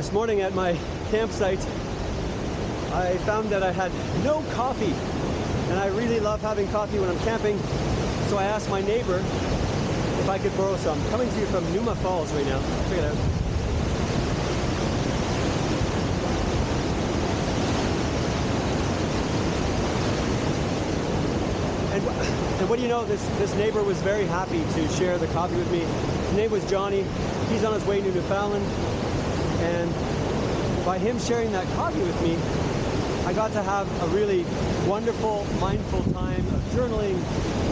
This morning at my campsite, I found that I had no coffee, and I really love having coffee when I'm camping, so I asked my neighbor if I could borrow some. I'm coming to you from Numa Falls right now. Check it out. And what do you know, this neighbor was very happy to share the coffee with me. His name was Johnny. He's on his way to Newfoundland, and by him sharing that coffee with me, I got to have a really wonderful, mindful time of journaling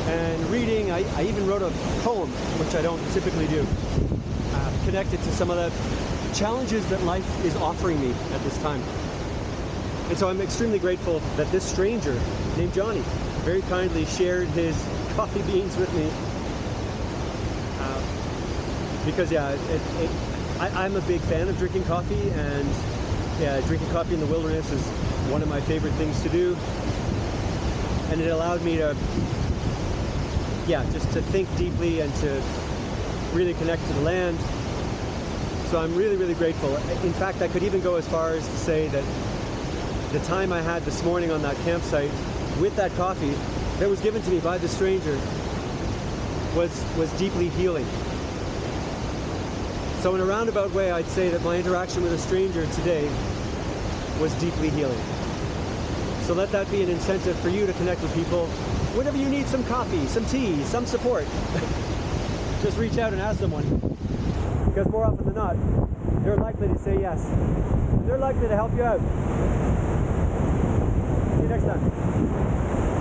and reading. I even wrote a poem, which I don't typically do, connected to some of the challenges that life is offering me at this time. And so I'm extremely grateful that this stranger named Johnny very kindly shared his coffee beans with me. Because yeah, I'm a big fan of drinking coffee, and yeah, drinking coffee in the wilderness is one of my favorite things to do. And it allowed me to, yeah, just to think deeply and to really connect to the land. So I'm really, really grateful. In fact, I could even go as far as to say that the time I had this morning on that campsite with that coffee that was given to me by the stranger was deeply healing. So in a roundabout way, I'd say that my interaction with a stranger today was deeply healing. So let that be an incentive for you to connect with people. Whenever you need some coffee, some tea, some support, just reach out and ask someone. Because more often than not, they're likely to say yes. They're likely to help you out. See you next time.